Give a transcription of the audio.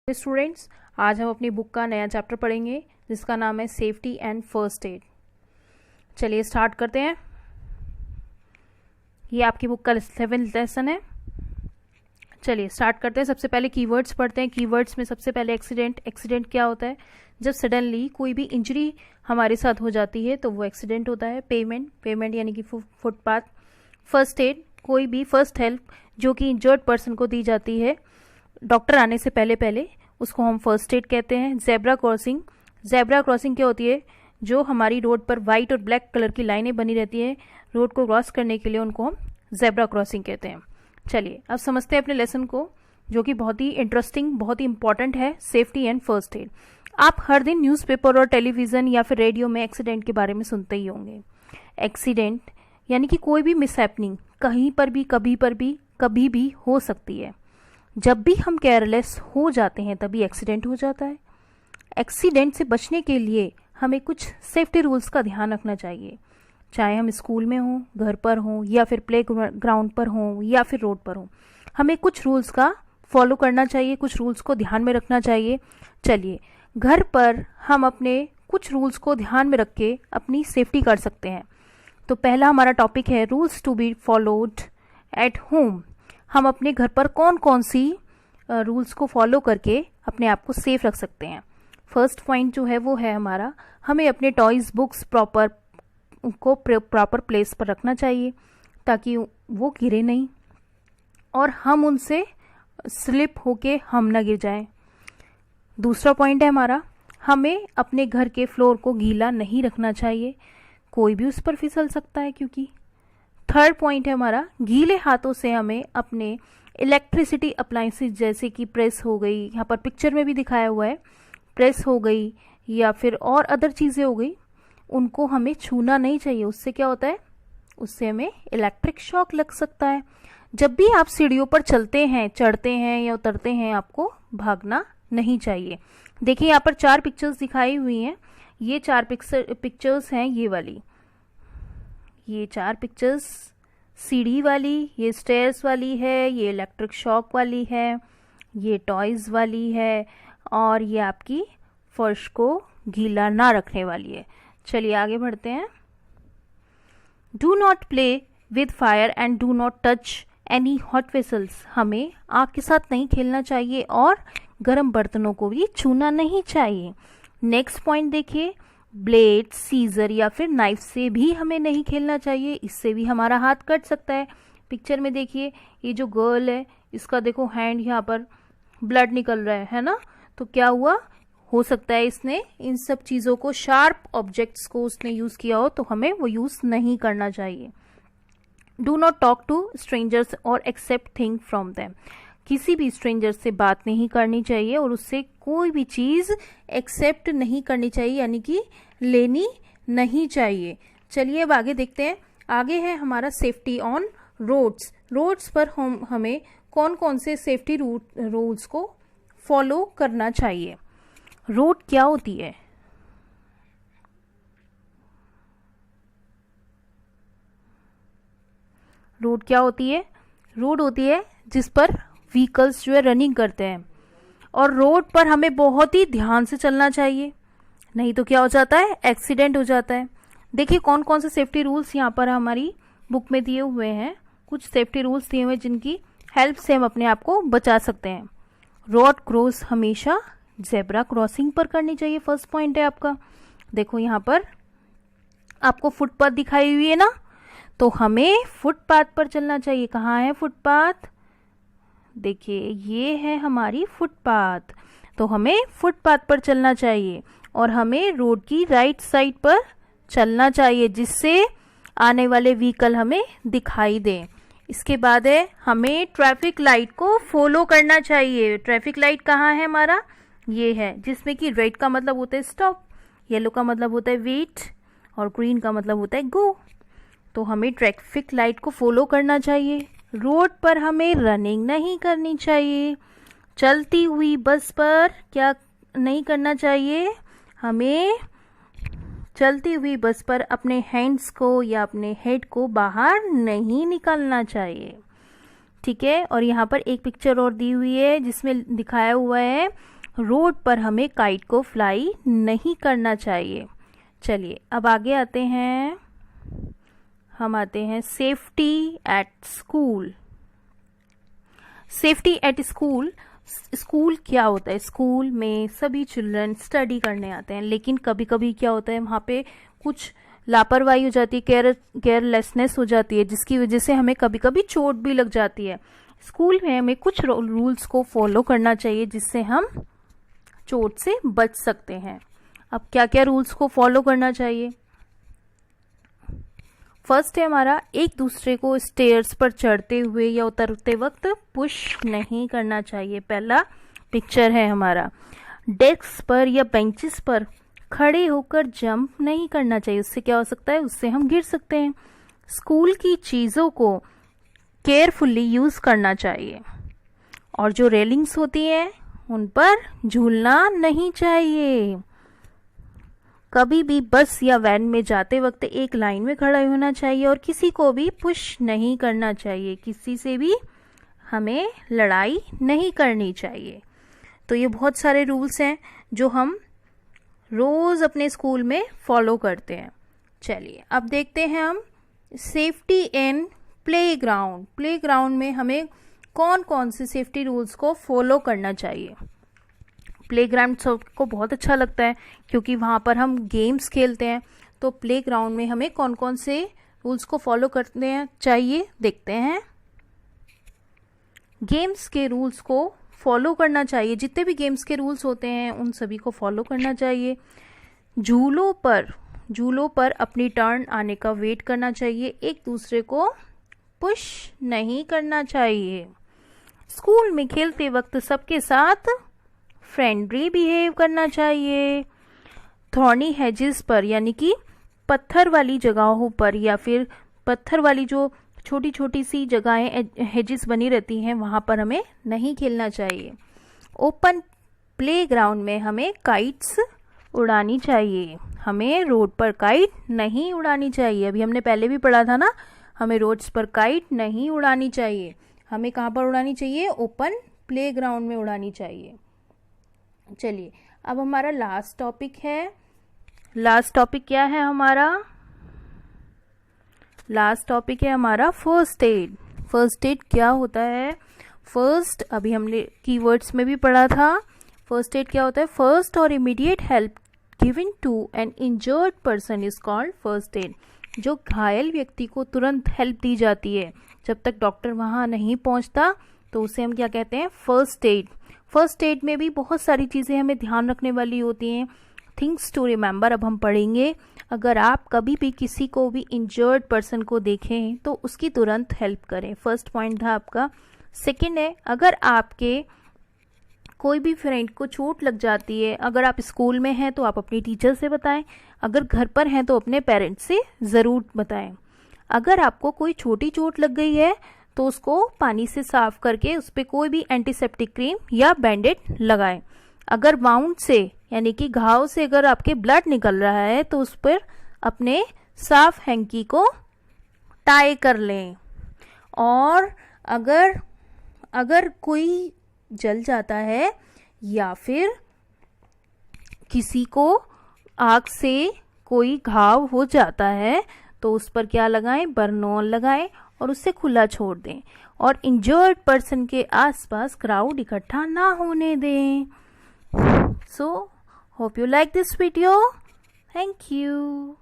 Students, आज हम अपनी बुक का नया चैप्टर पढ़ेंगे जिसका नाम है सेफ्टी एंड फर्स्ट एड। चलिए स्टार्ट करते हैं। ये आपकी बुक का 7th लेसन है। चलिए स्टार्ट करते हैं। सबसे पहले कीवर्ड्स पढ़ते हैं। कीवर्ड्स में सबसे पहले एक्सीडेंट। एक्सीडेंट क्या होता है? जब सडनली कोई भी इंजरी हमारे साथ हो जाती है तो वो एक्सीडेंट होता है। पेमेंट, पेमेंट यानी कि फुटपाथ। फर्स्ट एड, कोई भी फर्स्ट हेल्प जो कि इंजर्ड पर्सन को दी जाती है डॉक्टर आने से पहले पहले, उसको हम फर्स्ट एड कहते हैं। जेब्रा क्रॉसिंग, जेब्रा क्रॉसिंग क्या होती है? जो हमारी रोड पर वाइट और ब्लैक कलर की लाइनें बनी रहती है रोड को क्रॉस करने के लिए, उनको हम जेब्रा क्रॉसिंग कहते हैं। चलिए अब समझते हैं अपने लेसन को, जो कि बहुत ही इंटरेस्टिंग, बहुत ही इंपॉर्टेंट है, सेफ्टी एंड फर्स्ट एड। आप हर दिन न्यूज़पेपर और टेलीविज़न या फिर रेडियो में एक्सीडेंट के बारे में सुनते ही होंगे। एक्सीडेंट यानी कि कोई भी मिसहैपनिंग कहीं पर भी, कभी पर भी, कभी भी हो सकती है। जब भी हम केयरलेस हो जाते हैं तभी एक्सीडेंट हो जाता है। एक्सीडेंट से बचने के लिए हमें कुछ सेफ्टी रूल्स का ध्यान रखना चाहिए, चाहे हम स्कूल में हों, घर पर हों, या फिर प्ले ग्राउंड पर हों, या फिर रोड पर हों। हमें कुछ रूल्स का फॉलो करना चाहिए, कुछ रूल्स को ध्यान में रखना चाहिए। चलिए घर पर हम अपने कुछ रूल्स को ध्यान में रख के अपनी सेफ्टी कर सकते हैं। तो पहला हमारा टॉपिक है rules to be followed at home. हम अपने घर पर कौन कौन सी रूल्स को फॉलो करके अपने आप को सेफ रख सकते हैं। फर्स्ट पॉइंट जो है वो है हमारा, हमें अपने टॉयज, बुक्स प्रॉपर प्लेस पर रखना चाहिए ताकि वो गिरे नहीं और हम उनसे स्लिप होके हम ना गिर जाएं। दूसरा पॉइंट है हमारा, हमें अपने घर के फ्लोर को गीला नहीं रखना चाहिए, कोई भी उस पर फिसल सकता है क्योंकि। थर्ड पॉइंट है हमारा, गीले हाथों से हमें अपने इलेक्ट्रिसिटी अप्लायंसेस जैसे कि प्रेस हो गई, यहाँ पर पिक्चर में भी दिखाया हुआ है, प्रेस हो गई या फिर और अदर चीज़ें हो गई, उनको हमें छूना नहीं चाहिए। उससे क्या होता है? उससे हमें इलेक्ट्रिक शॉक लग सकता है। जब भी आप सीढ़ियों पर चलते हैं, चढ़ते हैं या उतरते हैं, आपको भागना नहीं चाहिए। देखिए यहाँ पर 4 पिक्चर्स दिखाई हुई हैं। ये 4 पिक्चर्स हैं ये वाली, ये 4 पिक्चर्स सीढ़ी वाली, ये स्टेयर्स वाली है, ये इलेक्ट्रिक शॉक वाली है, ये टॉयज वाली है और ये आपकी फर्श को गीला ना रखने वाली है। चलिए आगे बढ़ते हैं। Do not play with fire and do not touch any hot vessels. हमें आग के साथ नहीं खेलना चाहिए और गर्म बर्तनों को भी छूना नहीं चाहिए। नेक्स्ट पॉइंट देखिए, ब्लेड, सीजर या फिर नाइफ से भी हमें नहीं खेलना चाहिए, इससे भी हमारा हाथ कट सकता है। पिक्चर में देखिए ये जो गर्ल है, इसका देखो हैंड, यहाँ पर ब्लड निकल रहा है ना? तो क्या हुआ? हो सकता है इसने इन सब चीज़ों को, शार्प ऑब्जेक्ट्स को उसने यूज़ किया हो, तो हमें वो यूज़ नहीं करना चाहिए। Do not talk to strangers और एक्सेप्ट थिंग फ्रॉम देम। किसी भी स्ट्रेंजर से बात नहीं करनी चाहिए और उससे कोई भी चीज़ एक्सेप्ट नहीं करनी चाहिए, यानी कि लेनी नहीं चाहिए। चलिए अब आगे देखते हैं। आगे है हमारा सेफ्टी ऑन रोड्स। रोड्स पर हमें कौन कौन से सेफ्टी रूल्स को फॉलो करना चाहिए। रोड क्या होती है? रोड क्या होती है? रोड होती है जिस पर व्हीकल्स जो है रनिंग करते हैं, और रोड पर हमें बहुत ही ध्यान से चलना चाहिए, नहीं तो क्या हो जाता है? एक्सीडेंट हो जाता है। देखिए कौन कौन से सेफ्टी रूल्स यहाँ पर हमारी बुक में दिए हुए हैं। कुछ सेफ्टी रूल्स दिए हुए जिनकी हेल्प से हम अपने आप को बचा सकते हैं। रोड क्रॉस हमेशा जेब्रा क्रॉसिंग पर करनी चाहिए, फर्स्ट पॉइंट है आपका। देखो यहाँ पर आपको फुटपाथ दिखाई हुई है ना, तो हमें फुटपाथ पर चलना चाहिए। कहाँ है फुटपाथ? देखिए ये है हमारी फुटपाथ, तो हमें फुटपाथ पर चलना चाहिए और हमें रोड की राइट साइड पर चलना चाहिए जिससे आने वाले व्हीकल हमें दिखाई दें। इसके बाद है हमें ट्रैफिक लाइट को फॉलो करना चाहिए। ट्रैफिक लाइट कहाँ है हमारा? ये है, जिसमें कि रेड का मतलब होता है स्टॉप, येलो का मतलब होता है वेट और ग्रीन का मतलब होता है गो। तो हमें ट्रैफिक लाइट को फॉलो करना चाहिए। रोड पर हमें रनिंग नहीं करनी चाहिए। चलती हुई बस पर क्या नहीं करना चाहिए? हमें चलती हुई बस पर अपने हैंड्स को या अपने हेड को बाहर नहीं निकालना चाहिए। ठीक है, और यहाँ पर एक पिक्चर और दी हुई है जिसमें दिखाया हुआ है रोड पर हमें काइट को फ्लाई नहीं करना चाहिए। चलिए अब आगे आते हैं, हम आते हैं safety at school. Safety at school, school क्या होता है? स्कूल में सभी चिल्ड्रन स्टडी करने आते हैं, लेकिन कभी कभी क्या होता है वहाँ पे कुछ लापरवाही हो जाती है, केयरलेसनेस हो जाती है, जिसकी वजह से हमें कभी कभी चोट भी लग जाती है। स्कूल में हमें कुछ रूल्स को फॉलो करना चाहिए जिससे हम चोट से बच सकते हैं। अब क्या क्या रूल्स को फॉलो करना चाहिए? फर्स्ट है हमारा, एक दूसरे को स्टेयर्स पर चढ़ते हुए या उतरते वक्त पुश नहीं करना चाहिए। पहला पिक्चर है हमारा, डेस्क पर या बेंचेस पर खड़े होकर जंप नहीं करना चाहिए, उससे क्या हो सकता है, उससे हम गिर सकते हैं। स्कूल की चीज़ों को केयरफुली यूज़ करना चाहिए, और जो रेलिंग्स होती है उन पर झूलना नहीं चाहिए। कभी भी बस या वैन में जाते वक्त एक लाइन में खड़ा होना चाहिए, और किसी को भी पुश नहीं करना चाहिए, किसी से भी हमें लड़ाई नहीं करनी चाहिए। तो ये बहुत सारे रूल्स हैं जो हम रोज़ अपने स्कूल में फॉलो करते हैं। चलिए अब देखते हैं हम सेफ्टी इन प्लेग्राउंड। प्लेग्राउंड में हमें कौन कौन से सेफ्टी रूल्स को फॉलो करना चाहिए। प्लेग्राउंड सबको बहुत अच्छा लगता है क्योंकि वहाँ पर हम गेम्स खेलते हैं। तो प्लेग्राउंड में हमें कौन कौन से रूल्स को फॉलो करने चाहिए देखते हैं। गेम्स के रूल्स को फॉलो करना चाहिए, जितने भी गेम्स के रूल्स होते हैं उन सभी को फॉलो करना चाहिए। झूलों पर अपनी टर्न आने का वेट करना चाहिए, एक दूसरे को पुश नहीं करना चाहिए। स्कूल में खेलते वक्त सबके साथ फ्रेंडली बिहेव करना चाहिए। थॉर्नी हेजेस पर यानी कि पत्थर वाली जगहों पर या फिर पत्थर वाली जो छोटी छोटी सी जगहें हेजेस बनी रहती हैं वहाँ पर हमें नहीं खेलना चाहिए। ओपन प्लेग्राउंड में हमें काइट्स उड़ानी चाहिए, हमें रोड पर काइट नहीं उड़ानी चाहिए। अभी हमने पहले भी पढ़ा था ना, हमें रोड्स पर काइट नहीं उड़ानी चाहिए, हमें कहाँ पर उड़ानी चाहिए, ओपन प्लेग्राउंड में उड़ानी चाहिए। चलिए अब हमारा लास्ट टॉपिक है। लास्ट टॉपिक क्या है हमारा? लास्ट टॉपिक है हमारा फर्स्ट एड। फर्स्ट एड क्या होता है? फर्स्ट, अभी हमने कीवर्ड्स में भी पढ़ा था। फर्स्ट एड क्या होता है? फर्स्ट और immediate help given to an injured person is called first aid. जो घायल व्यक्ति को तुरंत हेल्प दी जाती है जब तक डॉक्टर वहाँ नहीं पहुँचता, तो उसे हम क्या कहते हैं? First aid. फर्स्ट एड में भी बहुत सारी चीज़ें हमें ध्यान रखने वाली होती हैं। थिंग्स टू रिमेंबर अब हम पढ़ेंगे। अगर आप कभी भी किसी को भी इंजर्ड पर्सन को देखें तो उसकी तुरंत हेल्प करें। फर्स्ट पॉइंट था आपका। सेकंड है, अगर आपके कोई भी फ्रेंड को चोट लग जाती है, अगर आप स्कूल में हैं तो आप अपनी टीचर से बताएं, अगर घर पर हैं तो अपने पेरेंट्स से ज़रूर बताएं। अगर आपको कोई छोटी चोट लग गई है तो उसको पानी से साफ करके उस पर कोई भी एंटीसेप्टिक क्रीम या बैंडेड लगाएं। अगर वाउंड से यानी कि घाव से अगर आपके ब्लड निकल रहा है तो उस पर अपने साफ हैंकी को टाई कर लें। और अगर कोई जल जाता है या फिर किसी को आग से कोई घाव हो जाता है तो उस पर क्या लगाएं? बर्नॉल लगाएं और उसे खुला छोड़ दें, और इंजर्ड पर्सन के आसपास क्राउड इकट्ठा ना होने दें। So, hope you like this video. Thank you.